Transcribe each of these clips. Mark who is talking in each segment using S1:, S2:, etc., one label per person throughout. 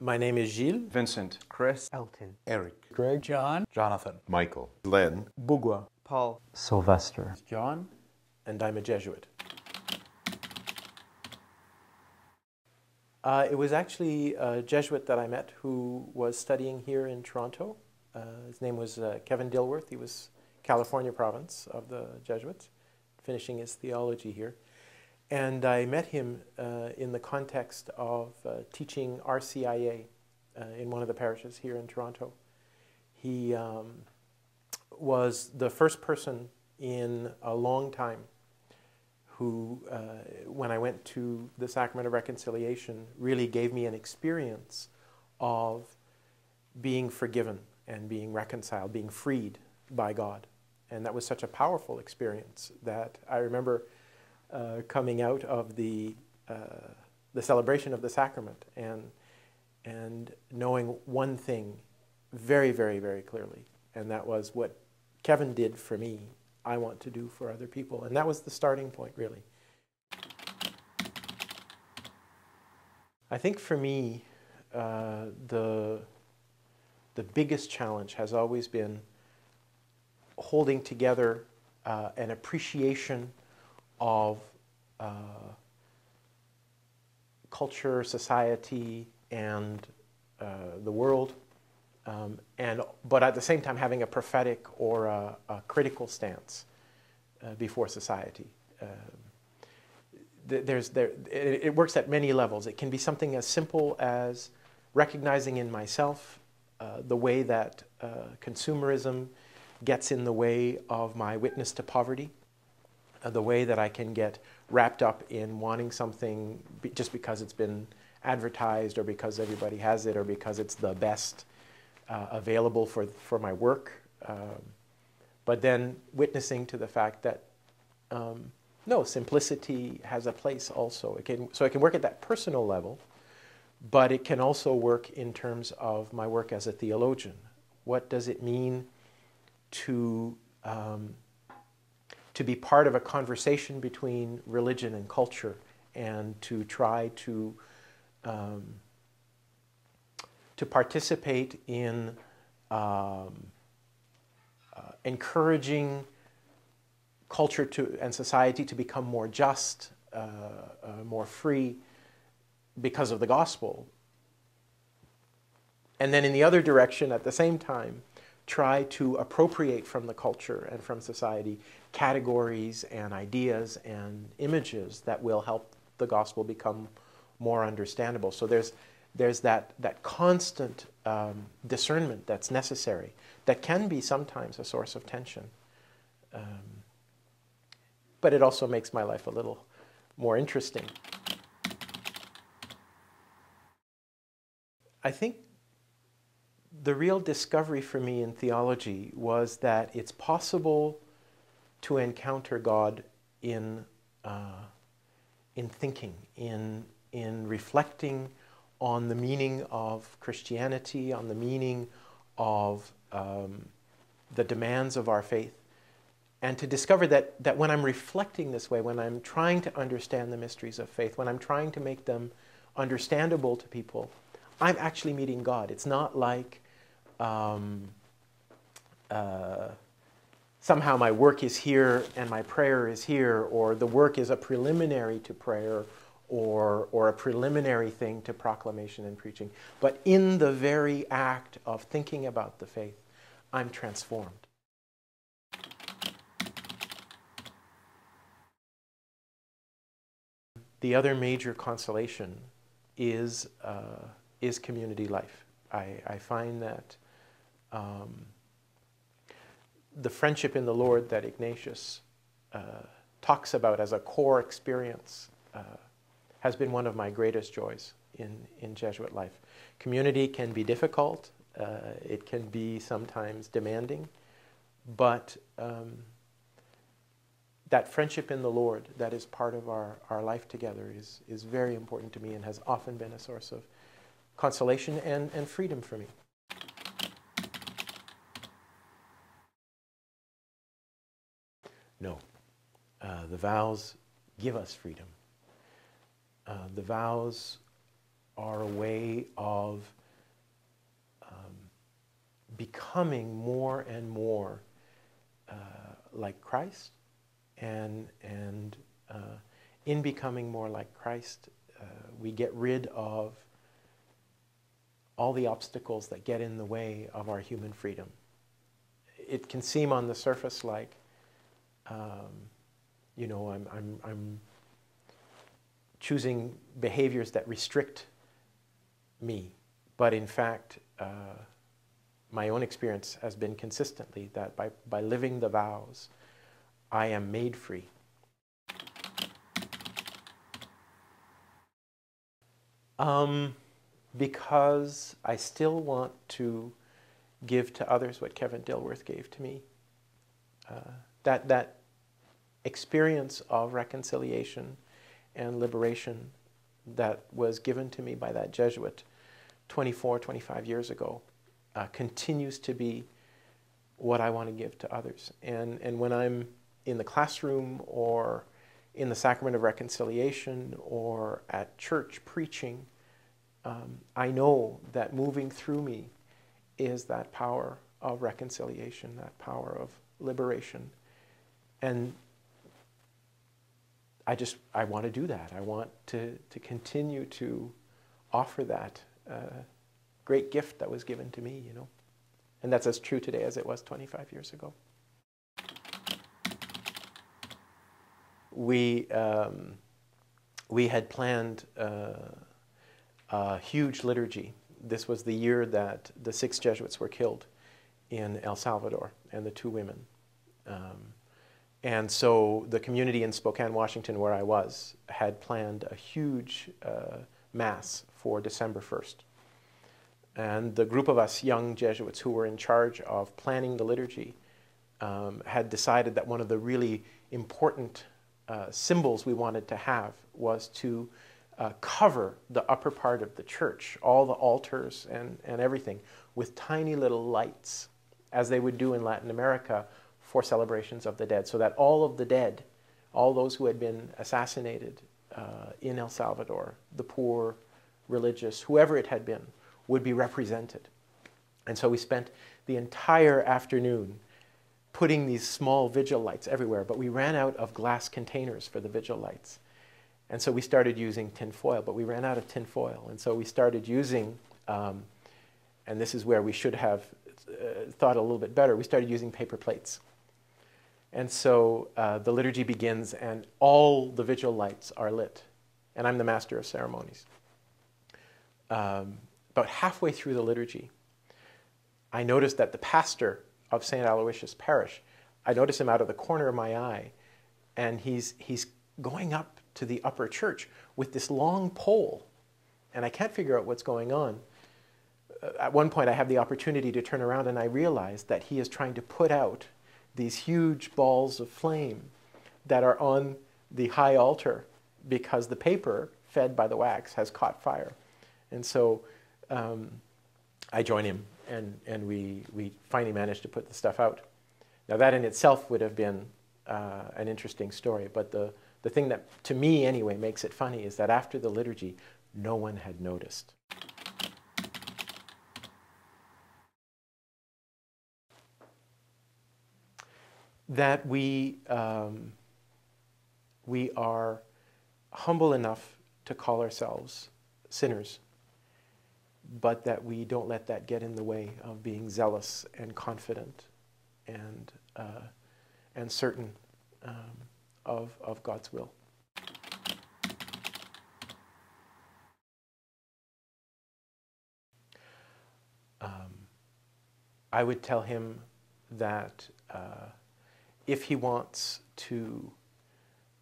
S1: My name is Gilles.
S2: Vincent.
S3: Chris.
S4: Elton.
S5: Eric.
S4: Greg. John.
S5: Jonathan.
S6: Michael. Len.
S4: Bugwa.
S3: Paul.
S4: Sylvester.
S1: John, and I'm a Jesuit. It was actually a Jesuit that I met who was studying here in Toronto. His name was Kevin Dilworth. He was California province of the Jesuits, finishing his theology here. And I met him in the context of teaching RCIA in one of the parishes here in Toronto. He was the first person in a long time who, when I went to the Sacrament of Reconciliation, really gave me an experience of being forgiven and being reconciled, being freed by God. And that was such a powerful experience that I remember coming out of the celebration of the sacrament and knowing one thing very, very, very clearly, and that was what Kevin did for me, I want to do for other people. And that was the starting point, really. I think for me, the biggest challenge has always been holding together an appreciation of culture, society, and the world, but at the same time having a prophetic or a critical stance before society. It works at many levels. It can be something as simple as recognizing in myself the way that consumerism gets in the way of my witness to poverty, the way that I can get wrapped up in wanting something just because it's been advertised or because everybody has it or because it's the best available for my work. But then witnessing to the fact that no, simplicity has a place also. So it can work at that personal level, but it can also work in terms of my work as a theologian. What does it mean to be part of a conversation between religion and culture, and to try to participate in encouraging culture and society to become more just, more free because of the gospel. And then in the other direction, at the same time, try to appropriate from the culture and from society categories and ideas and images that will help the gospel become more understandable. So there's that constant discernment that's necessary, that can be sometimes a source of tension. But it also makes my life a little more interesting. I think the real discovery for me in theology was that it's possible to encounter God in thinking, in reflecting on the meaning of Christianity, on the meaning of the demands of our faith, and to discover that when I'm reflecting this way, when I'm trying to understand the mysteries of faith, when I'm trying to make them understandable to people, I'm actually meeting God. It's not like somehow my work is here and my prayer is here, or the work is a preliminary to prayer, or a preliminary thing to proclamation and preaching. But in the very act of thinking about the faith, I'm transformed. The other major consolation is community life. I find that the friendship in the Lord that Ignatius talks about as a core experience has been one of my greatest joys in Jesuit life. Community can be difficult, it can be sometimes demanding, but that friendship in the Lord that is part of our life together is very important to me and has often been a source of consolation and freedom for me. No. The vows give us freedom. The vows are a way of becoming more and more like Christ, and in becoming more like Christ, we get rid of all the obstacles that get in the way of our human freedom. It can seem on the surface like, you know, I'm choosing behaviors that restrict me, but in fact, my own experience has been consistently that by living the vows, I am made free. Because I still want to give to others what Kevin Dilworth gave to me. That experience of reconciliation and liberation that was given to me by that Jesuit 24, 25 years ago continues to be what I want to give to others. And when I'm in the classroom or in the sacrament of reconciliation or at church preaching, I know that moving through me is that power of reconciliation, that power of liberation. And I want to do that. I want to continue to offer that great gift that was given to me, you know. And that's as true today as it was 25 years ago. We had planned a huge liturgy. This was the year that the 6 Jesuits were killed in El Salvador, and the 2 women. And so the community in Spokane, Washington, where I was, had planned a huge Mass for December 1st. And the group of us young Jesuits who were in charge of planning the liturgy had decided that one of the really important symbols we wanted to have was to cover the upper part of the church, all the altars and everything, with tiny little lights, as they would do in Latin America for celebrations of the dead, so that all of the dead, all those who had been assassinated in El Salvador, the poor, religious, whoever it had been, would be represented. And so we spent the entire afternoon putting these small vigil lights everywhere, but we ran out of glass containers for the vigil lights. And so we started using tin foil, but we ran out of tin foil. And so we started using, and this is where we should have thought a little bit better, we started using paper plates. And so the liturgy begins and all the vigil lights are lit. And I'm the master of ceremonies. About halfway through the liturgy, I noticed that the pastor of St. Aloysius Parish, I noticed him out of the corner of my eye, and he's going up to the upper church with this long pole, and I can't figure out what's going on. At one point I have the opportunity to turn around and I realize that he is trying to put out these huge balls of flame that are on the high altar because the paper fed by the wax has caught fire. And so I join him, and we finally managed to put the stuff out. Now that in itself would have been an interesting story, but the thing that, to me anyway, makes it funny is that after the liturgy, no one had noticed. That we are humble enough to call ourselves sinners, but that we don't let that get in the way of being zealous and confident and certain of God's will. I would tell him that if he wants to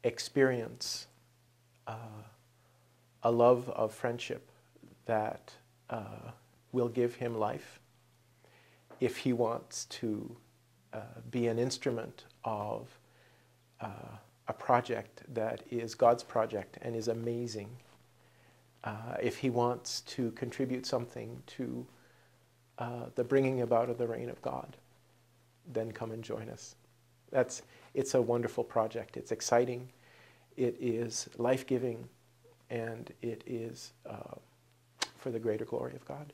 S1: experience a love of friendship that will give him life, if he wants to be an instrument of a project that is God's project and is amazing, if he wants to contribute something to the bringing about of the reign of God, then come and join us. It's a wonderful project. It's exciting, it is life-giving, and it is for the greater glory of God.